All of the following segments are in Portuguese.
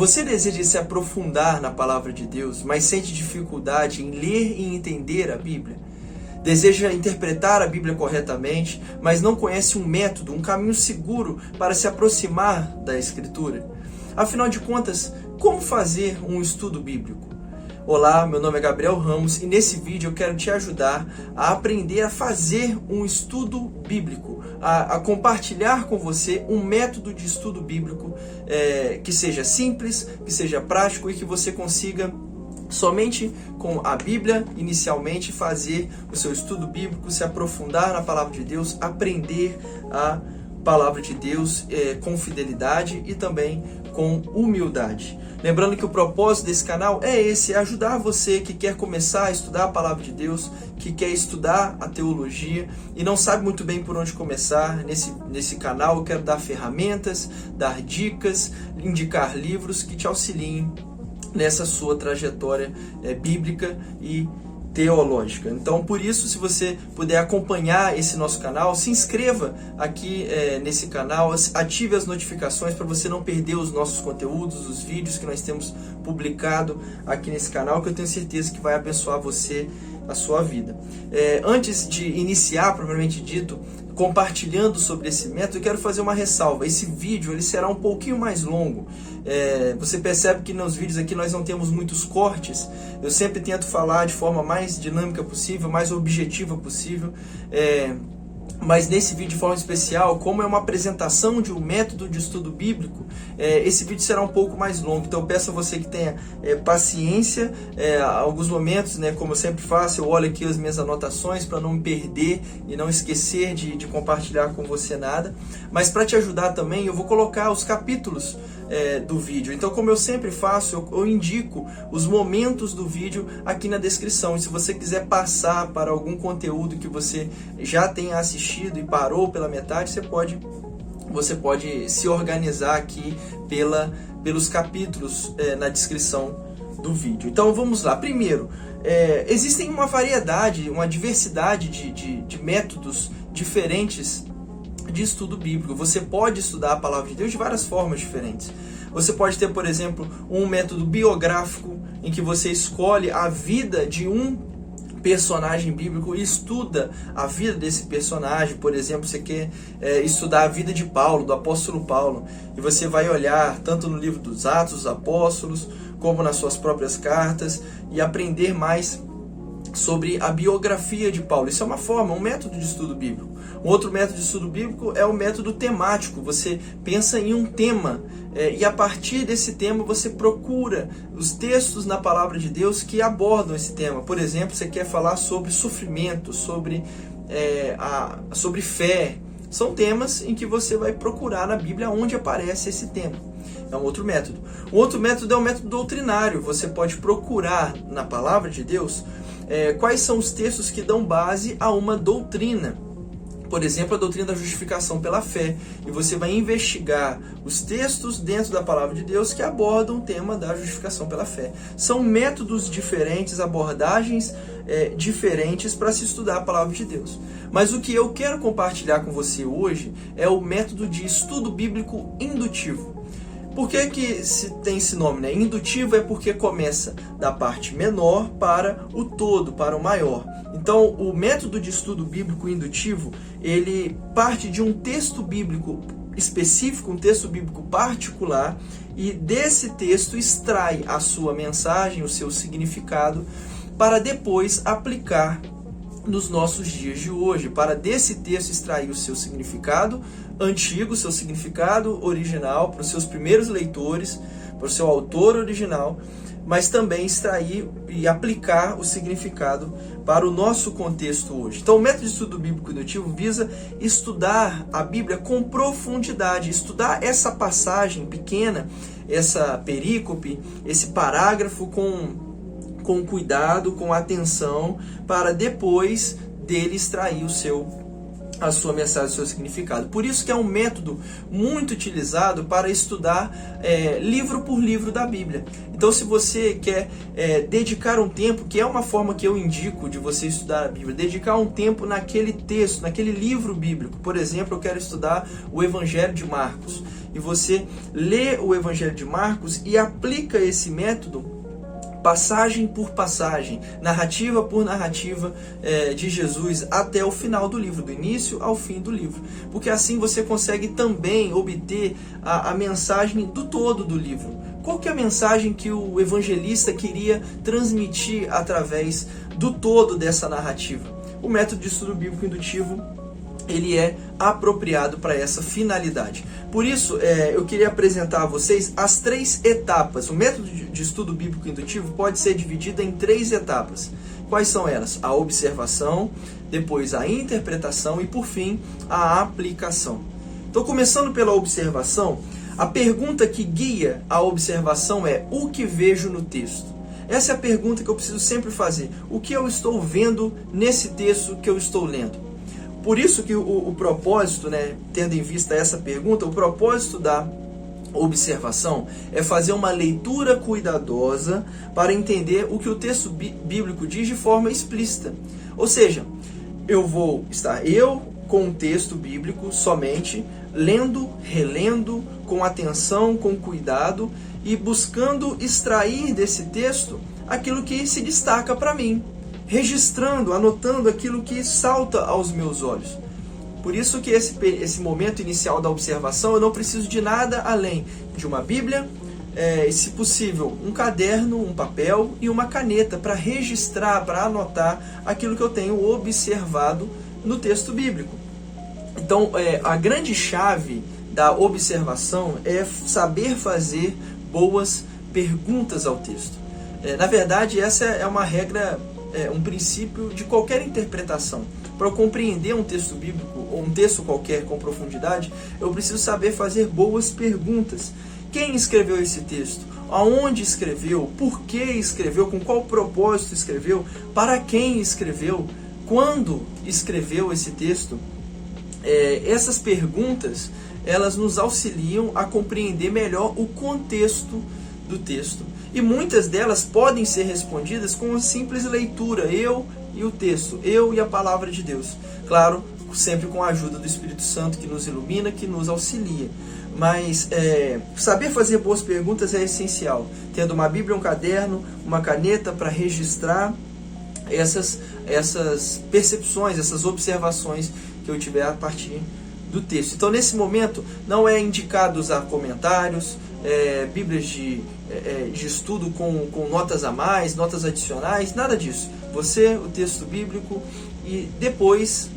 Você deseja se aprofundar na palavra de Deus, mas sente dificuldade em ler e entender a Bíblia? Deseja interpretar a Bíblia corretamente, mas não conhece um método, um caminho seguro para se aproximar da Escritura? Afinal de contas, como fazer um estudo bíblico? Olá, meu nome é Gabriel Ramos e nesse vídeo eu quero te ajudar a aprender a fazer um estudo bíblico, a compartilhar com você um método de estudo bíblico que seja simples, que seja prático e que você consiga somente com a Bíblia, inicialmente, fazer o seu estudo bíblico, se aprofundar na Palavra de Deus, aprender a Palavra de Deus com fidelidade e também com humildade. Lembrando que o propósito desse canal é esse, é ajudar você que quer começar a estudar a Palavra de Deus, que quer estudar a teologia e não sabe muito bem por onde começar. Nesse canal eu quero dar ferramentas, dar dicas, indicar livros que te auxiliem nessa sua trajetória bíblica e teológica. Então, por isso, se você puder acompanhar esse nosso canal, se inscreva aqui nesse canal, ative as notificações para você não perder os nossos conteúdos, os vídeos que nós temos publicado aqui nesse canal, que eu tenho certeza que vai abençoar você, a sua vida. Antes de iniciar, propriamente dito, compartilhando sobre esse método, eu quero fazer uma ressalva. Esse vídeo ele será um pouquinho mais longo. Você percebe que nos vídeos aqui nós não temos muitos cortes. Eu sempre tento falar de forma mais dinâmica possível, mais objetiva possível. Mas nesse vídeo de forma especial, como é uma apresentação de um método de estudo bíblico, esse vídeo será um pouco mais longo. Então eu peço a você que tenha paciência. Alguns momentos, como eu sempre faço, eu olho aqui as minhas anotações para não me perder e não esquecer de compartilhar com você nada. Mas para te ajudar também, eu vou colocar os capítulos do vídeo. Então, como eu sempre faço, eu indico os momentos do vídeo aqui na descrição. E se você quiser passar para algum conteúdo que você já tenha assistido e parou pela metade, você pode se organizar aqui pelos capítulos na descrição do vídeo. Então, vamos lá. Primeiro, existem uma variedade, uma diversidade de métodos diferentes de estudo bíblico. Você pode estudar a palavra de Deus de várias formas diferentes. Você pode ter, por exemplo, um método biográfico em que você escolhe a vida de um personagem bíblico e estuda a vida desse personagem. Por exemplo, você quer estudar a vida de Paulo, do apóstolo Paulo, e você vai olhar tanto no livro dos Atos dos Apóstolos como nas suas próprias cartas e aprender mais sobre a biografia de Paulo. Isso é uma forma, um método de estudo bíblico. Um outro método de estudo bíblico é o método temático. Você pensa em um tema e a partir desse tema você procura os textos na palavra de Deus que abordam esse tema. Por exemplo, você quer falar sobre sofrimento, sobre fé. São temas em que você vai procurar na Bíblia onde aparece esse tema. É um outro método. Um outro método é o método doutrinário. Você pode procurar na palavra de Deus quais são os textos que dão base a uma doutrina. Por exemplo, a doutrina da justificação pela fé. E você vai investigar os textos dentro da palavra de Deus que abordam o tema da justificação pela fé. São métodos diferentes, abordagens diferentes para se estudar a palavra de Deus. Mas o que eu quero compartilhar com você hoje é o método de estudo bíblico indutivo. Por que tem esse nome, né? Indutivo é porque começa da parte menor para o todo, para o maior. Então, o método de estudo bíblico indutivo, ele parte de um texto bíblico específico, um texto bíblico particular, e desse texto extrai a sua mensagem, o seu significado, para depois aplicar nos nossos dias de hoje, para desse texto extrair o seu significado antigo, seu significado original para os seus primeiros leitores, para o seu autor original, mas também extrair e aplicar o significado para o nosso contexto hoje. Então, o método de estudo bíblico indutivo visa estudar a Bíblia com profundidade, estudar essa passagem pequena, essa perícope, esse parágrafo com cuidado, com atenção, para depois dele extrair a sua mensagem, o seu significado. Por isso que é um método muito utilizado para estudar livro por livro da Bíblia. Então, se você quer dedicar um tempo, que é uma forma que eu indico de você estudar a Bíblia, dedicar um tempo naquele texto, naquele livro bíblico. Por exemplo, eu quero estudar o Evangelho de Marcos. e você lê o Evangelho de Marcos e aplica esse método passagem por passagem, narrativa por narrativa de Jesus até o final do livro, do início ao fim do livro. Porque assim você consegue também obter a mensagem do todo do livro. Qual que é a mensagem que o evangelista queria transmitir através do todo dessa narrativa? O método de estudo bíblico indutivo, ele é apropriado para essa finalidade. Por isso, eu queria apresentar a vocês as 3 etapas. O método de estudo bíblico indutivo pode ser dividido em 3 etapas. Quais são elas? A observação, depois a interpretação e, por fim, a aplicação. Então, começando pela observação, a pergunta que guia a observação é: o que vejo no texto? Essa é a pergunta que eu preciso sempre fazer. O que eu estou vendo nesse texto que eu estou lendo? Por isso que o propósito, tendo em vista essa pergunta, o propósito da observação é fazer uma leitura cuidadosa para entender o que o texto bíblico diz de forma explícita. Ou seja, eu vou estar com o texto bíblico somente, lendo, relendo, com atenção, com cuidado e buscando extrair desse texto aquilo que se destaca para mim, registrando, anotando aquilo que salta aos meus olhos. Por isso que esse momento inicial da observação, eu não preciso de nada além de uma Bíblia, e se possível, um caderno, um papel e uma caneta para registrar, para anotar aquilo que eu tenho observado no texto bíblico. Então, a grande chave da observação é saber fazer boas perguntas ao texto. Na verdade, essa é uma regra, um princípio de qualquer interpretação. Para eu compreender um texto bíblico, ou um texto qualquer com profundidade, eu preciso saber fazer boas perguntas. Quem escreveu esse texto? Aonde escreveu? Por que escreveu? Com qual propósito escreveu? Para quem escreveu? Quando escreveu esse texto? Essas perguntas, elas nos auxiliam a compreender melhor o contexto do texto. E muitas delas podem ser respondidas com uma simples leitura, eu e o texto, eu e a palavra de Deus. Claro, sempre com a ajuda do Espírito Santo, que nos ilumina, que nos auxilia. Mas saber fazer boas perguntas é essencial. Tendo uma Bíblia, um caderno, uma caneta para registrar essas percepções, essas observações que eu tiver a partir do texto. Então, nesse momento, não é indicado usar comentários, bíblias de estudo com notas a mais, notas adicionais, nada disso. Você, o texto bíblico, e depois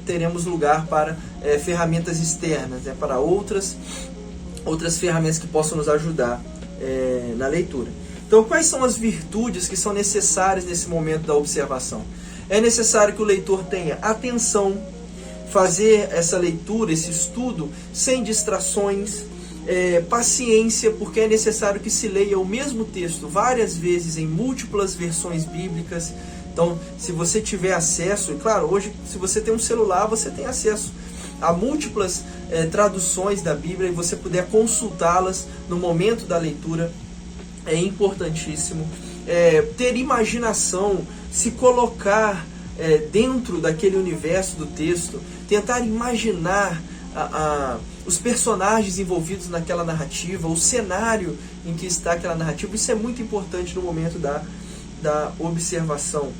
teremos lugar para ferramentas externas, para outras ferramentas que possam nos ajudar na leitura. Então, quais são as virtudes que são necessárias nesse momento da observação? É necessário que o leitor tenha atenção, fazer essa leitura, esse estudo, sem distrações, paciência, porque é necessário que se leia o mesmo texto várias vezes em múltiplas versões bíblicas. Então, se você tiver acesso, e claro, hoje, se você tem um celular, você tem acesso a múltiplas traduções da Bíblia e você puder consultá-las no momento da leitura, é importantíssimo. Ter imaginação, se colocar dentro daquele universo do texto, tentar imaginar os personagens envolvidos naquela narrativa, o cenário em que está aquela narrativa. Isso é muito importante no momento da observação.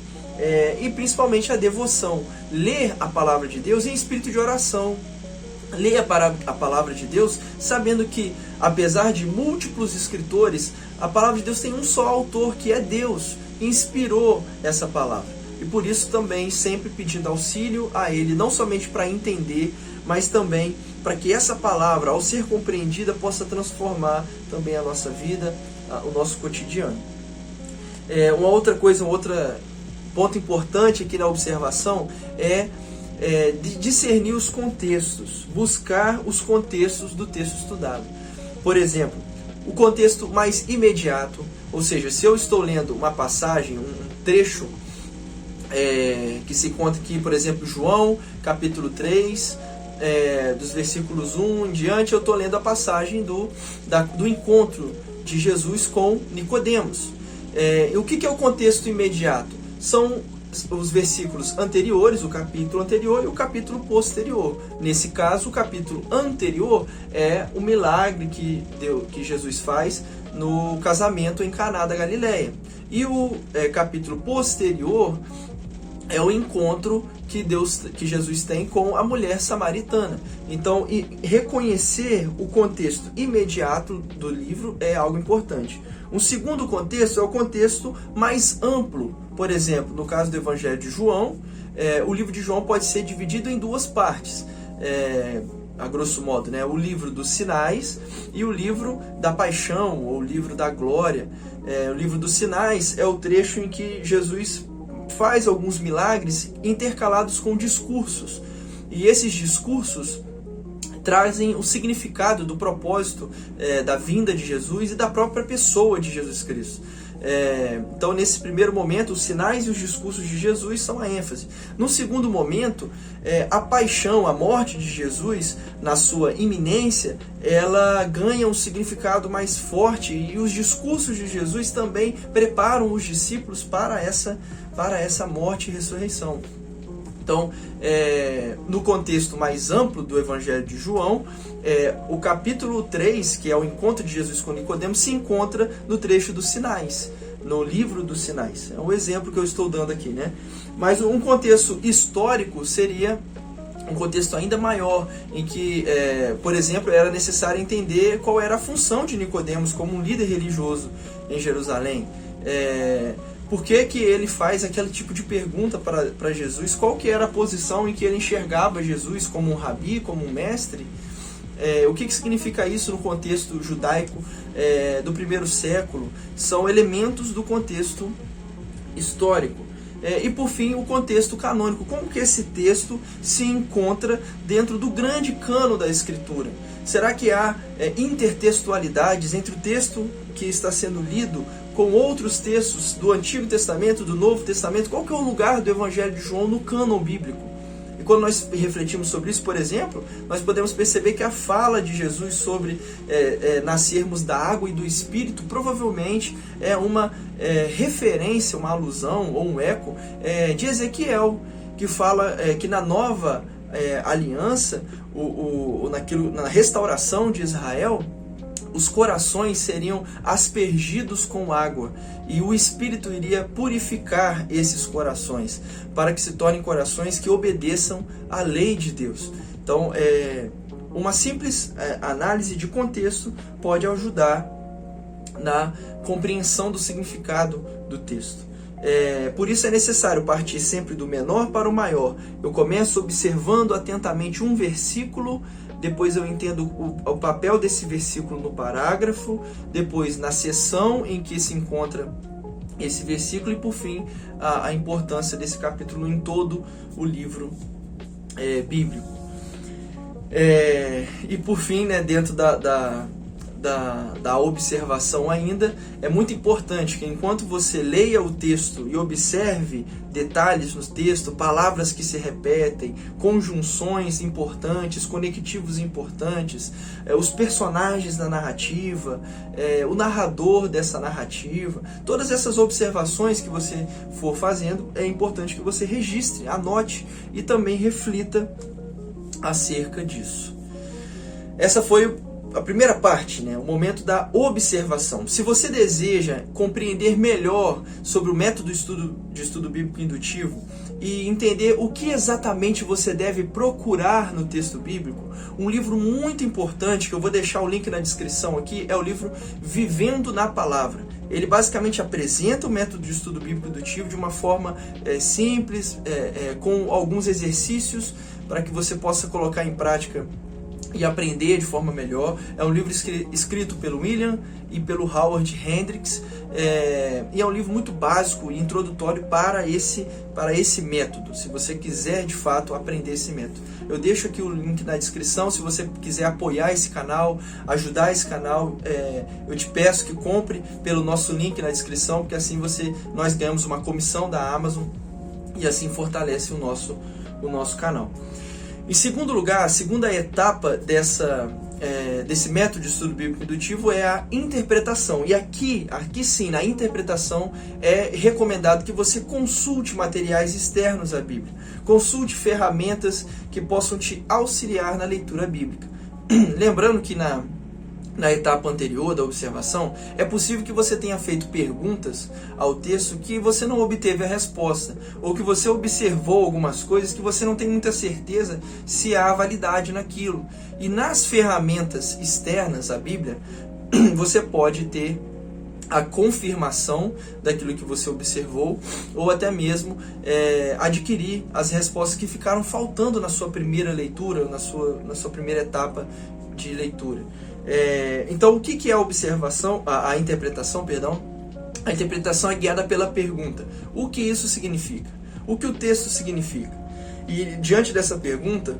E principalmente a devoção. Ler a palavra de Deus em espírito de oração. Leia a palavra de Deus sabendo que, apesar de múltiplos escritores, a palavra de Deus tem um só autor, que é Deus, que inspirou essa palavra. E por isso também sempre pedindo auxílio a Ele, não somente para entender, mas também para que essa palavra, ao ser compreendida, possa transformar também a nossa vida, o nosso cotidiano. Uma outra coisa, ponto importante aqui na observação é discernir os contextos, buscar os contextos do texto estudado. Por exemplo, o contexto mais imediato, ou seja, se eu estou lendo uma passagem, um trecho que se encontra aqui, por exemplo, João, capítulo 3, dos versículos 1 em diante, eu estou lendo a passagem do encontro de Jesus com Nicodemos. O que é o contexto imediato? São os versículos anteriores, o capítulo anterior e o capítulo posterior. Nesse caso, o capítulo anterior é o milagre que Jesus faz no casamento em Caná da Galileia. E o capítulo posterior é o encontro que Jesus tem com a mulher samaritana. Então, reconhecer o contexto imediato do livro é algo importante. Um segundo contexto é o contexto mais amplo. Por exemplo, no caso do Evangelho de João, o livro de João pode ser dividido em duas partes. A grosso modo, né? O livro dos sinais e o livro da paixão, ou o livro da glória. O livro dos sinais é o trecho em que Jesus faz alguns milagres intercalados com discursos. E esses discursos trazem o significado do propósito da vinda de Jesus e da própria pessoa de Jesus Cristo. Então, nesse primeiro momento, os sinais e os discursos de Jesus são a ênfase. No segundo momento, a paixão, a morte de Jesus, na sua iminência, ela ganha um significado mais forte, e os discursos de Jesus também preparam os discípulos para essa morte e ressurreição. Então, no contexto mais amplo do Evangelho de João, o capítulo 3, que é o encontro de Jesus com Nicodemos, se encontra no trecho dos sinais, no livro dos sinais. É um exemplo que eu estou dando aqui, né? Mas um contexto histórico seria um contexto ainda maior, em que, por exemplo, era necessário entender qual era a função de Nicodemos como um líder religioso em Jerusalém. Por que ele faz aquele tipo de pergunta para Jesus? Qual que era a posição em que ele enxergava Jesus, como um rabi, como um mestre? O que significa isso no contexto judaico do primeiro século? São elementos do contexto histórico. E por fim, o contexto canônico. Como que esse texto se encontra dentro do grande cano da Escritura? Será que há intertextualidades entre o texto que está sendo lido com outros textos do Antigo Testamento, do Novo Testamento? Qual que é o lugar do Evangelho de João no cânon bíblico? E quando nós refletimos sobre isso, por exemplo, nós podemos perceber que a fala de Jesus sobre nascermos da água e do Espírito provavelmente é uma referência, uma alusão ou um eco de Ezequiel, que fala que na nova aliança, na restauração de Israel, os corações seriam aspergidos com água e o Espírito iria purificar esses corações para que se tornem corações que obedeçam à lei de Deus. Então, uma simples análise de contexto pode ajudar na compreensão do significado do texto. Por isso é necessário partir sempre do menor para o maior. Eu começo observando atentamente um versículo, depois eu entendo o papel desse versículo no parágrafo, depois na seção em que se encontra esse versículo, e por fim a importância desse capítulo em todo o livro bíblico. E por fim, né, dentro da observação ainda, é muito importante que enquanto você leia o texto e observe detalhes no texto, palavras que se repetem, conjunções importantes, conectivos importantes, os personagens da narrativa, o narrador dessa narrativa, todas essas observações que você for fazendo, é importante que você registre, anote e também reflita acerca disso. Essa foi a primeira parte, né? O momento da observação. Se você deseja compreender melhor sobre o método de estudo bíblico indutivo e entender o que exatamente você deve procurar no texto bíblico, um livro muito importante, que eu vou deixar o link na descrição aqui, é o livro Vivendo na Palavra. Ele basicamente apresenta o método de estudo bíblico indutivo de uma forma simples, com alguns exercícios para que você possa colocar em prática e aprender de forma melhor. É um livro escrito pelo William e pelo Howard Hendricks, e é um livro muito básico e introdutório para esse método, se você quiser de fato aprender esse método. Eu deixo aqui o link na descrição. Se você quiser apoiar esse canal, ajudar esse canal, eu te peço que compre pelo nosso link na descrição, porque assim nós ganhamos uma comissão da Amazon e assim fortalece o nosso canal. Em segundo lugar, a segunda etapa desse método de estudo bíblico indutivo é a interpretação. E aqui sim, na interpretação, é recomendado que você consulte materiais externos à Bíblia. Consulte ferramentas que possam te auxiliar na leitura bíblica. Lembrando que na etapa anterior da observação, é possível que você tenha feito perguntas ao texto que você não obteve a resposta, ou que você observou algumas coisas que você não tem muita certeza se há validade naquilo. E nas ferramentas externas à Bíblia, você pode ter a confirmação daquilo que você observou, ou até mesmo adquirir as respostas que ficaram faltando na sua primeira leitura, na sua primeira etapa de leitura. Então, o que é a observação, a interpretação, perdão? A interpretação é guiada pela pergunta: o que isso significa? O que o texto significa? E diante dessa pergunta,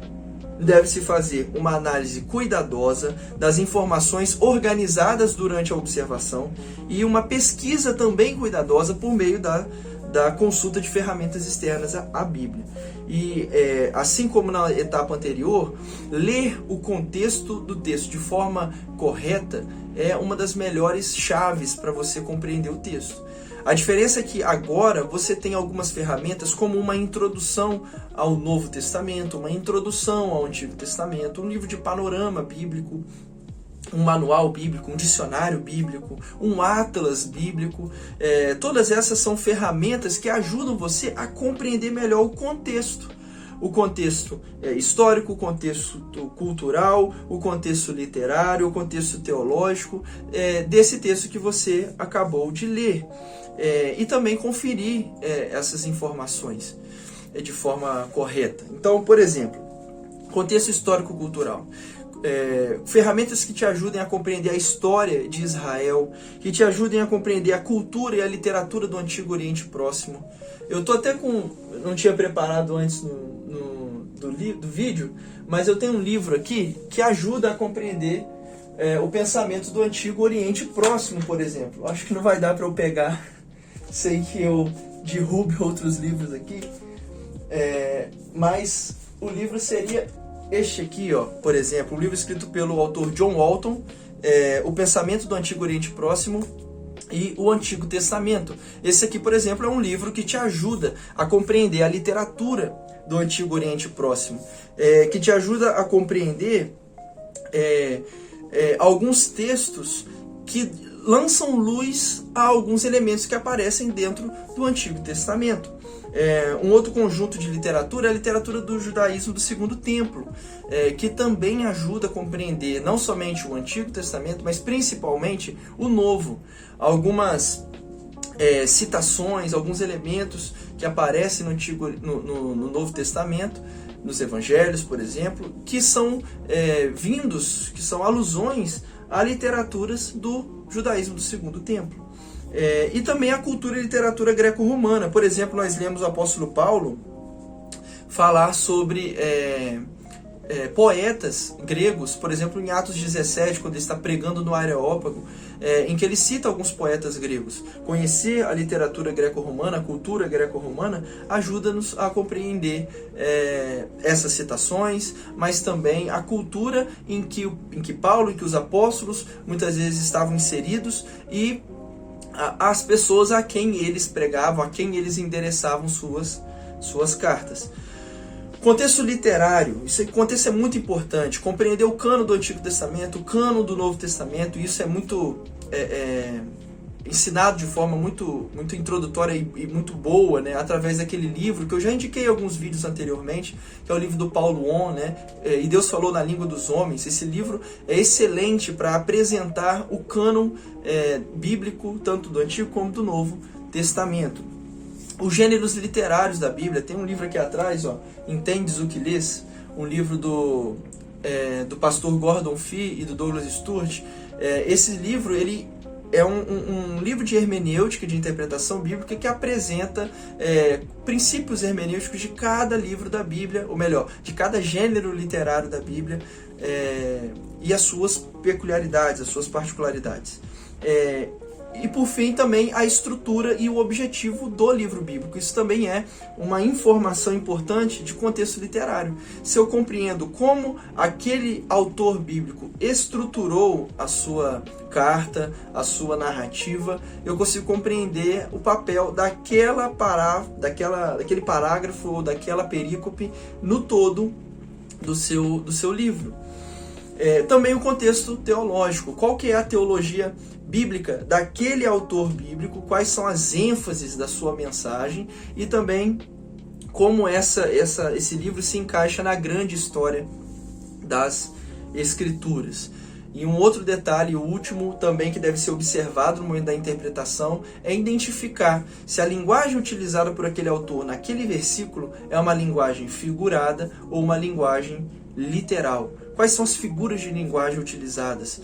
deve-se fazer uma análise cuidadosa das informações organizadas durante a observação e uma pesquisa também cuidadosa por meio da consulta de ferramentas externas à Bíblia. E assim como na etapa anterior, ler o contexto do texto de forma correta é uma das melhores chaves para você compreender o texto. A diferença é que agora você tem algumas ferramentas como uma introdução ao Novo Testamento, uma introdução ao Antigo Testamento, um livro de panorama bíblico, um manual bíblico, um dicionário bíblico, um atlas bíblico. Todas essas são ferramentas que ajudam você a compreender melhor o contexto. O contexto histórico, o contexto cultural, o contexto literário, o contexto teológico desse texto que você acabou de ler. E também conferir essas informações de forma correta. Então, por exemplo, contexto histórico-cultural. Ferramentas que te ajudem a compreender a história de Israel, que te ajudem a compreender a cultura e a literatura do Antigo Oriente Próximo. Eu tô até não tinha preparado antes do vídeo, mas eu tenho um livro aqui que ajuda a compreender o pensamento do Antigo Oriente Próximo, por exemplo. Acho que não vai dar para eu pegar, sei que eu derrube outros livros aqui, mas o livro seria este aqui, por exemplo, um livro escrito pelo autor John Walton, O Pensamento do Antigo Oriente Próximo e o Antigo Testamento. Esse aqui, por exemplo, é um livro que te ajuda a compreender a literatura do Antigo Oriente Próximo, que te ajuda a compreender alguns textos que lançam luz a alguns elementos que aparecem dentro do Antigo Testamento. Um outro conjunto de literatura é a literatura do judaísmo do Segundo Templo, que também ajuda a compreender não somente o Antigo Testamento, mas principalmente o Novo. Algumas citações, alguns elementos que aparecem no Novo Testamento, nos Evangelhos, por exemplo, que são que são alusões a literaturas do judaísmo do Segundo Templo. E também a cultura e literatura greco-romana. Por exemplo, nós lemos o apóstolo Paulo falar sobre poetas gregos, por exemplo, em Atos 17, quando ele está pregando no Areópago, em que ele cita alguns poetas gregos. Conhecer a literatura greco-romana, a cultura greco-romana, ajuda-nos a compreender essas citações, mas também a cultura em que Paulo e que os apóstolos muitas vezes estavam inseridos e as pessoas a quem eles pregavam, a quem eles endereçavam suas cartas. Contexto literário, esse contexto é muito importante. Compreender o cânon do Antigo Testamento, o cânon do Novo Testamento, isso é muito ensinado de forma muito introdutória e muito boa, né, através daquele livro que eu já indiquei em alguns vídeos anteriormente, que é o livro do Paulo On, né, E Deus Falou na Língua dos Homens. Esse livro é excelente para apresentar o cânon bíblico, tanto do Antigo como do Novo Testamento. Os gêneros literários da Bíblia, tem um livro aqui atrás, Entendes o que lês? Um livro do pastor Gordon Fee e do Douglas Stuart. Esse livro, ele é um livro de hermenêutica, de interpretação bíblica, que apresenta princípios hermenêuticos de cada livro da Bíblia, ou melhor, de cada gênero literário da Bíblia, e as suas peculiaridades, as suas particularidades. E E por fim também a estrutura e o objetivo do livro bíblico. Isso também é uma informação importante de contexto literário. Se eu compreendo como aquele autor bíblico estruturou a sua carta, a sua narrativa, eu consigo compreender o papel daquele parágrafo ou daquela perícope no todo do seu livro. Também o contexto teológico. Qual que é a teologia bíblica daquele autor bíblico? Quais são as ênfases da sua mensagem? E também como esse livro se encaixa na grande história das Escrituras. E um outro detalhe, o último também que deve ser observado no momento da interpretação, é identificar se a linguagem utilizada por aquele autor naquele versículo é uma linguagem figurada ou uma linguagem literal. Quais são as figuras de linguagem utilizadas?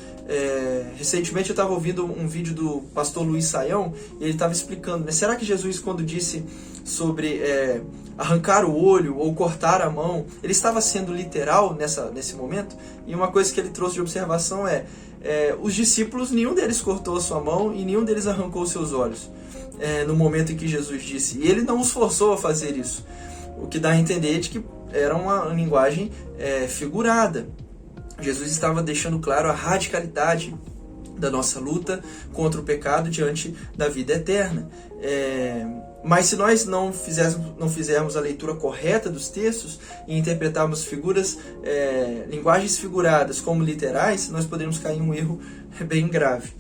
Recentemente eu estava ouvindo um vídeo do pastor Luiz Saião e ele estava explicando, né? Será que Jesus, quando disse sobre arrancar o olho ou cortar a mão, ele estava sendo literal nesse momento? E uma coisa que ele trouxe de observação os discípulos, nenhum deles cortou a sua mão e nenhum deles arrancou os seus olhos no momento em que Jesus disse. E ele não os forçou a fazer isso, o que dá a entender de que era uma linguagem figurada. Jesus estava deixando claro a radicalidade da nossa luta contra o pecado diante da vida eterna. Mas se nós não fizermos a leitura correta dos textos e interpretarmos linguagens figuradas como literais, nós poderemos cair em um erro bem grave.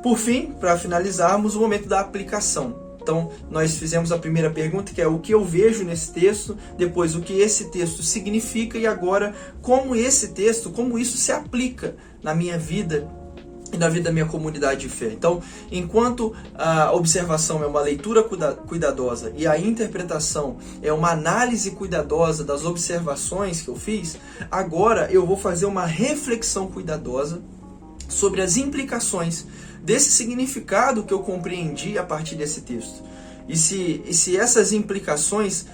Por fim, para finalizarmos, o momento da aplicação. Então, nós fizemos a primeira pergunta, que é o que eu vejo nesse texto, depois o que esse texto significa e agora como isso se aplica na minha vida e na vida da minha comunidade de fé. Então, enquanto a observação é uma leitura cuidadosa e a interpretação é uma análise cuidadosa das observações que eu fiz, agora eu vou fazer uma reflexão cuidadosa sobre as implicações desse significado que eu compreendi a partir desse texto. E se essas implicações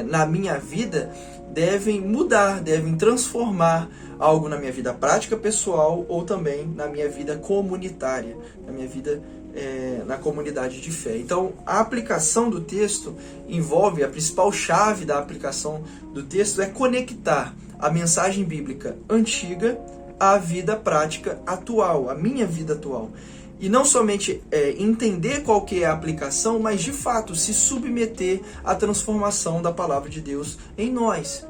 na minha vida devem mudar, devem transformar algo na minha vida prática pessoal ou também na minha vida comunitária, na minha vida na comunidade de fé. Então, a aplicação do texto envolve, a principal chave da aplicação do texto é conectar a mensagem bíblica antiga à vida prática atual, à minha vida atual. E não somente entender qual que é a aplicação, mas de fato se submeter à transformação da palavra de Deus em nós.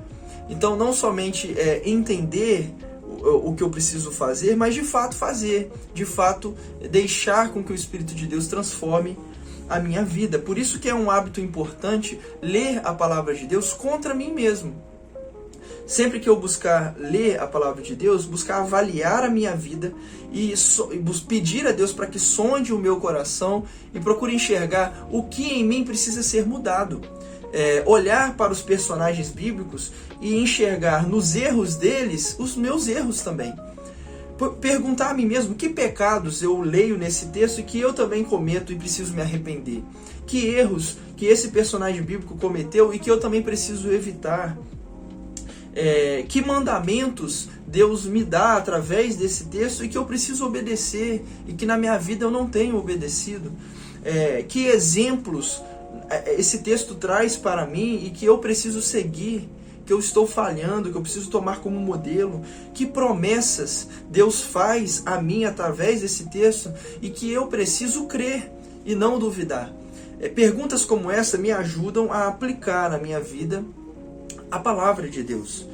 Então não somente entender o que eu preciso fazer, mas de fato fazer, de fato deixar com que o Espírito de Deus transforme a minha vida. Por isso que é um hábito importante ler a palavra de Deus contra mim mesmo. Sempre que eu buscar ler a palavra de Deus, buscar avaliar a minha vida e pedir a Deus para que sonde o meu coração e procure enxergar o que em mim precisa ser mudado. Olhar para os personagens bíblicos e enxergar nos erros deles os meus erros também. Perguntar a mim mesmo que pecados eu leio nesse texto e que eu também cometo e preciso me arrepender. Que erros que esse personagem bíblico cometeu e que eu também preciso evitar. Que mandamentos Deus me dá através desse texto e que eu preciso obedecer e que na minha vida eu não tenho obedecido. Que exemplos esse texto traz para mim e que eu preciso seguir, que eu estou falhando, que eu preciso tomar como modelo. Que promessas Deus faz a mim através desse texto e que eu preciso crer e não duvidar. Perguntas como essa me ajudam a aplicar na minha vida a palavra de Deus.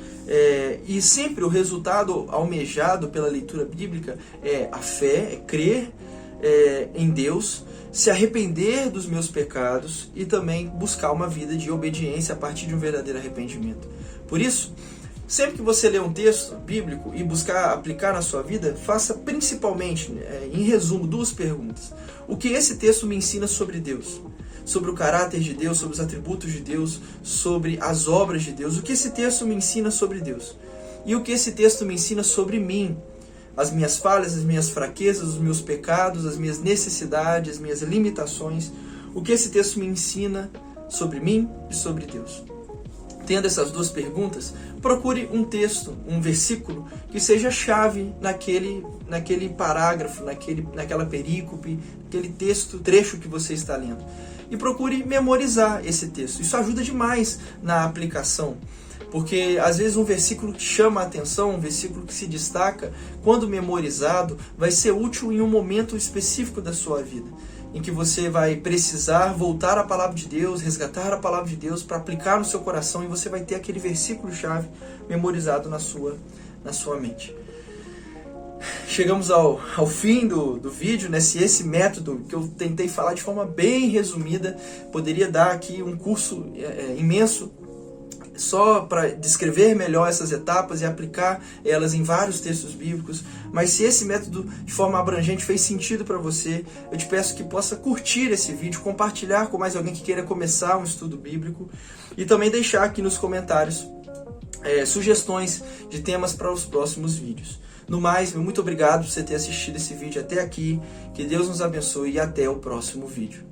E sempre o resultado almejado pela leitura bíblica é a fé, é crer em Deus, se arrepender dos meus pecados e também buscar uma vida de obediência a partir de um verdadeiro arrependimento. Por isso, sempre que você lê um texto bíblico e buscar aplicar na sua vida, faça principalmente, em resumo, 2 perguntas. O que esse texto me ensina sobre Deus? Sobre o caráter de Deus, sobre os atributos de Deus, sobre as obras de Deus. O que esse texto me ensina sobre Deus? E o que esse texto me ensina sobre mim? As minhas falhas, as minhas fraquezas, os meus pecados, as minhas necessidades, as minhas limitações. O que esse texto me ensina sobre mim e sobre Deus? Tendo essas duas perguntas, procure um texto, um versículo que seja chave naquele parágrafo, naquela perícope, aquele trecho que você está lendo. E procure memorizar esse texto. Isso ajuda demais na aplicação, porque às vezes um versículo que chama a atenção, um versículo que se destaca, quando memorizado, vai ser útil em um momento específico da sua vida, em que você vai precisar voltar à palavra de Deus, resgatar a palavra de Deus para aplicar no seu coração, e você vai ter aquele versículo-chave memorizado na sua mente. Chegamos ao fim do vídeo, né? Se esse método que eu tentei falar de forma bem resumida, poderia dar aqui um curso imenso só para descrever melhor essas etapas e aplicar elas em vários textos bíblicos. Mas se esse método de forma abrangente fez sentido para você, eu te peço que possa curtir esse vídeo, compartilhar com mais alguém que queira começar um estudo bíblico, e também deixar aqui nos comentários sugestões de temas para os próximos vídeos. No mais, muito obrigado por você ter assistido esse vídeo até aqui, que Deus nos abençoe e até o próximo vídeo.